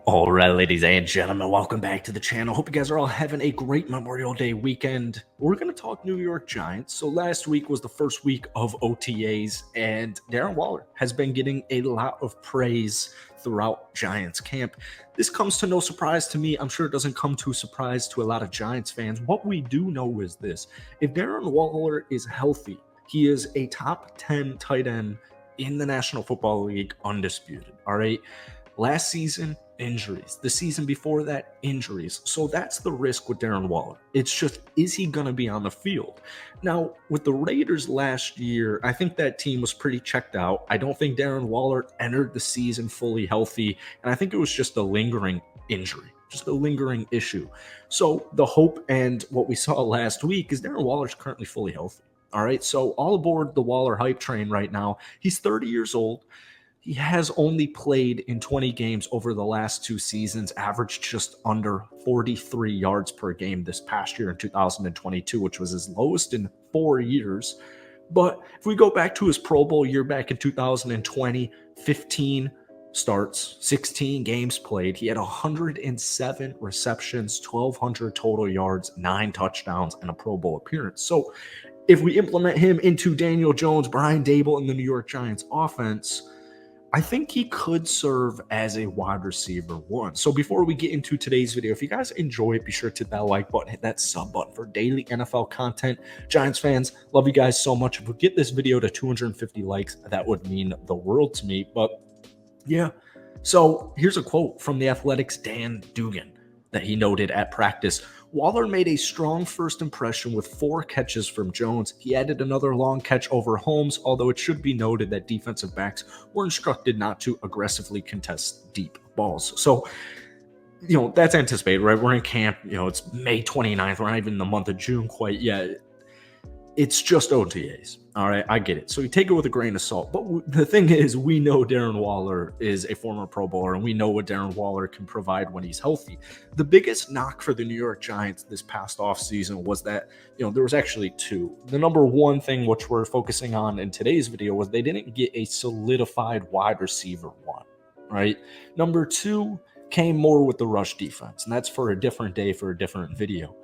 All right, ladies and gentlemen, welcome back to the channel. Hope you guys are all having a great Memorial Day weekend. We're going to talk New York Giants. So last week was the first week of OTAs, and Darren Waller has been getting a lot of praise throughout Giants camp. This comes to no surprise to me. I'm sure it doesn't come to a surprise to a lot of Giants fans. What we do know is this: if Darren Waller is healthy, he is a top 10 tight end in the National Football League, undisputed. All right. Last season, injuries. The season before that, injuries. So that's the risk with Darren Waller. It's just, is he going to be on the field? Now, with the Raiders last year, I think that team was pretty checked out. I don't think Darren Waller entered the season fully healthy, and I think it was just a lingering injury, just a lingering issue. So the hope and what we saw last week is Darren Waller's currently fully healthy. All right, so all aboard the Waller hype train right now. He's 30 years old. He has only played in 20 games over the last two seasons, averaged just under 43 yards per game this past year in 2022, which was his lowest in 4 years. But if we go back to his Pro Bowl year back in 2020, 15 starts, 16 games played. He had 107 receptions, 1,200 total yards, 9 touchdowns, and a Pro Bowl appearance. So if we implement him into Daniel Jones, Brian Daboll, and the New York Giants offense, I think he could serve as a wide receiver one. So before we get into today's video, if you guys enjoy it, be sure to hit that like button, hit that sub button for daily NFL content. Giants fans, love you guys so much. If we get this video to 250 likes, that would mean the world to me. But yeah, so here's a quote from the Athletic's Dan Dugan that he noted at practice. Waller made a strong first impression with 4 catches from Jones. He added another long catch over Holmes, although it should be noted that defensive backs were instructed not to aggressively contest deep balls. So, that's anticipated, right? We're in camp. It's May 29th. We're not even in the month of June quite yet. It's just OTAs. All right, I get it. So you take it with a grain of salt. But the thing is, we know Darren Waller is a former Pro Bowler, and we know what Darren Waller can provide when he's healthy. The biggest knock for the New York Giants this past offseason was that, there was actually 2. The number one thing, which we're focusing on in today's video, was they didn't get a solidified wide receiver one, right? Number 2 came more with the rush defense, and that's for a different day, for a different video.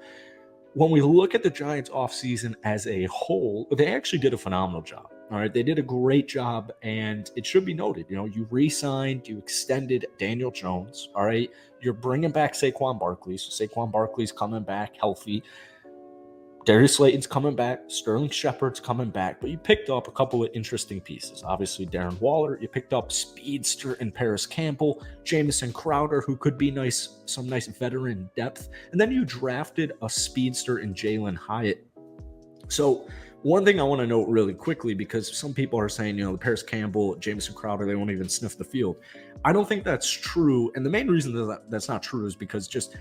When we look at the Giants offseason as a whole, they actually did a phenomenal job. All right. They did a great job. And it should be noted, you re-signed, you extended Daniel Jones. All right. You're bringing back Saquon Barkley. So Saquon Barkley's coming back healthy. Darius Slayton's coming back. Sterling Shepard's coming back. But you picked up a couple of interesting pieces. Obviously, Darren Waller. You picked up speedster in Paris Campbell. Jamison Crowder, who could be some nice veteran depth. And then you drafted a speedster in Jalen Hyatt. So one thing I want to note really quickly, because some people are saying, the Paris Campbell, Jamison Crowder, they won't even sniff the field. I don't think that's true. And the main reason that that's not true is because just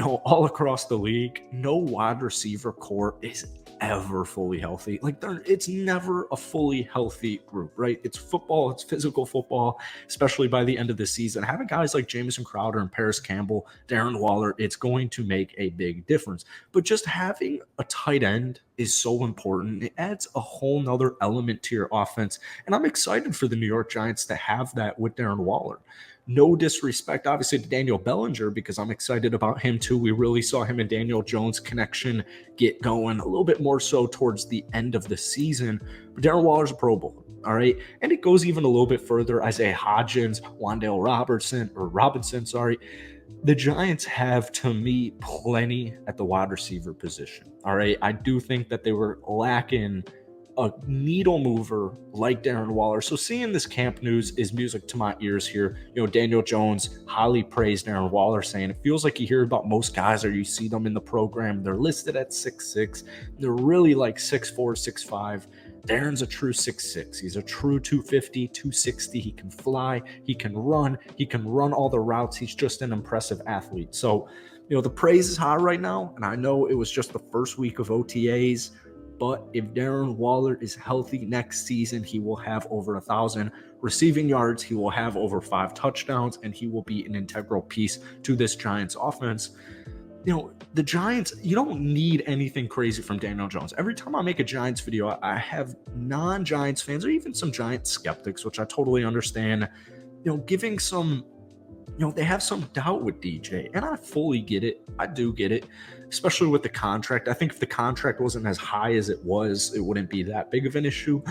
all across the league, no wide receiver core is ever fully healthy. It's never a fully healthy group, right? It's football, it's physical football, especially by the end of the season. Having guys like Jamison Crowder and Paris Campbell, Darren Waller, it's going to make a big difference. But just having a tight end is so important. It adds a whole nother element to your offense. And I'm excited for the New York Giants to have that with Darren Waller. No disrespect, obviously, to Daniel Bellinger, because I'm excited about him too. We really saw him and Daniel Jones connection get going a little bit more so towards the end of the season. But Darren Waller's a Pro Bowler, all right? And it goes even a little bit further. Isaiah Hodgins, Wan'Dale Robinson. The Giants have, to me, plenty at the wide receiver position, all right? I do think that they were lacking a needle mover like Darren Waller. So seeing this camp news is music to my ears here. Daniel Jones highly praised Darren Waller, saying it feels like you hear about most guys, or you see them in the program, they're listed at 6'6". They're really like 6'4", 6'5". Darren's a true 6'6". He's a true 250, 260. He can fly. He can run. He can run all the routes. He's just an impressive athlete. So, the praise is high right now. And I know it was just the first week of OTAs. But if Darren Waller is healthy next season, he will have over 1,000 receiving yards. He will have over 5 touchdowns, and he will be an integral piece to this Giants offense. The Giants, you don't need anything crazy from Daniel Jones. Every time I make a Giants video, I have non-Giants fans or even some Giants skeptics, which I totally understand, giving some they have some doubt with DJ, and I fully get it. I do get it, especially with the contract. I think if the contract wasn't as high as it was, it wouldn't be that big of an issue.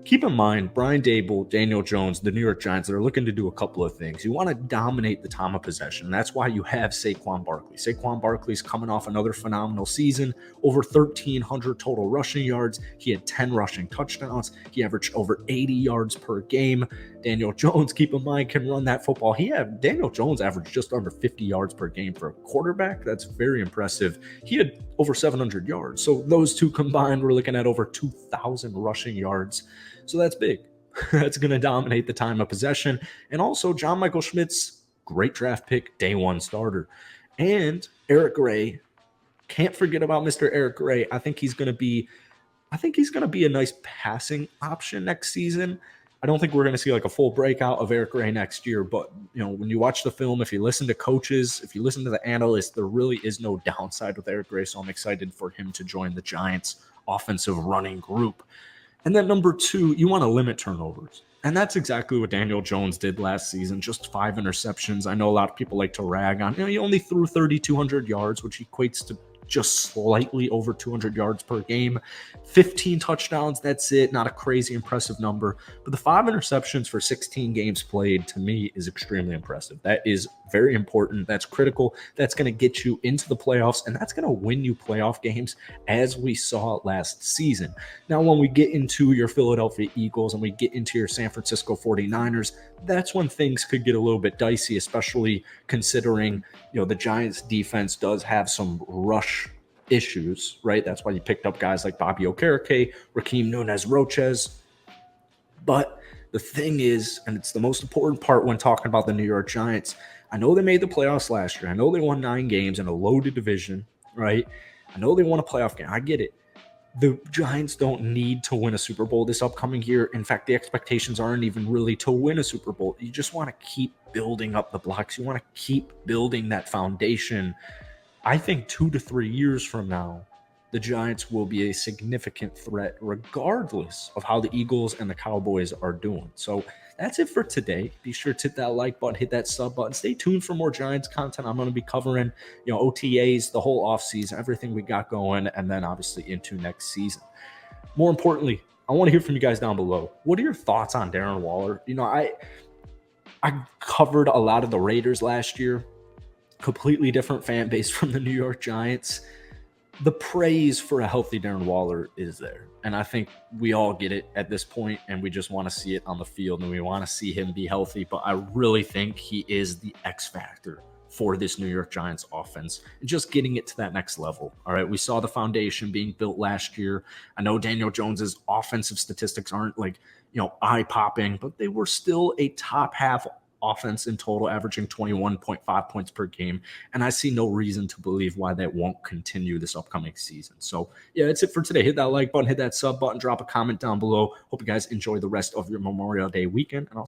Keep in mind, Brian Dable, Daniel Jones, the New York Giants, they're looking to do a couple of things. You want to dominate the time of possession. That's why you have Saquon Barkley. Saquon Barkley's coming off another phenomenal season, over 1,300 total rushing yards. He had 10 rushing touchdowns. He averaged over 80 yards per game. Daniel Jones, keep in mind, can run that football. Daniel Jones averaged just under 50 yards per game for a quarterback. That's very impressive. He had over 700 yards. So those two combined, we're looking at over 2,000 rushing yards. So that's big. That's going to dominate the time of possession. And also, John Michael Schmidt's great draft pick, day one starter. And Eric Gray, can't forget about Mr. Eric Gray. I think he's going to be a nice passing option next season. I don't think we're going to see like a full breakout of Eric Gray next year, but when you watch the film, if you listen to coaches, if you listen to the analysts, there really is no downside with Eric Gray. So I'm excited for him to join the Giants offensive running group. And then number two, you want to limit turnovers. And that's exactly what Daniel Jones did last season, just 5 interceptions. I know a lot of people like to rag on, he only threw 3,200 yards, which equates to just slightly over 200 yards per game, 15 touchdowns. That's it. Not a crazy impressive number, but the 5 interceptions for 16 games played to me is extremely impressive. That is very important. That's critical. That's going to get you into the playoffs, and that's going to win you playoff games, as we saw last season. Now, when we get into your Philadelphia Eagles and we get into your San Francisco 49ers, that's when things could get a little bit dicey, especially considering, the Giants defense does have some rush issues, right? That's why you picked up guys like Bobby Okereke, Raheem Nunez-Roches. But the thing is, and it's the most important part when talking about the New York Giants, I know they made the playoffs last year. I know they won 9 games in a loaded division, right? I know they won a playoff game. I get it. The Giants don't need to win a Super Bowl this upcoming year. In fact, the expectations aren't even really to win a Super Bowl. You just want to keep building up the blocks. You want to keep building that foundation. I think 2 to 3 years from now, the Giants will be a significant threat regardless of how the Eagles and the Cowboys are doing. So that's it for today. Be sure to hit that like button, hit that sub button. Stay tuned for more Giants content. I'm going to be covering, OTAs, the whole offseason, everything we got going, and then obviously into next season. More importantly, I want to hear from you guys down below. What are your thoughts on Darren Waller? I covered a lot of the Raiders last year. Completely different fan base from the New York Giants. The praise for a healthy Darren Waller is there. And I think we all get it at this point, and we just want to see it on the field, and we want to see him be healthy. But I really think he is the X factor for this New York Giants offense and just getting it to that next level. All right. We saw the foundation being built last year. I know Daniel Jones's offensive statistics aren't eye popping, but they were still a top half offense in total, averaging 21.5 points per game. And I see no reason to believe why that won't continue this upcoming season. So yeah, that's it for today. Hit that like button, hit that sub button, drop a comment down below. Hope you guys enjoy the rest of your Memorial Day weekend, and I'll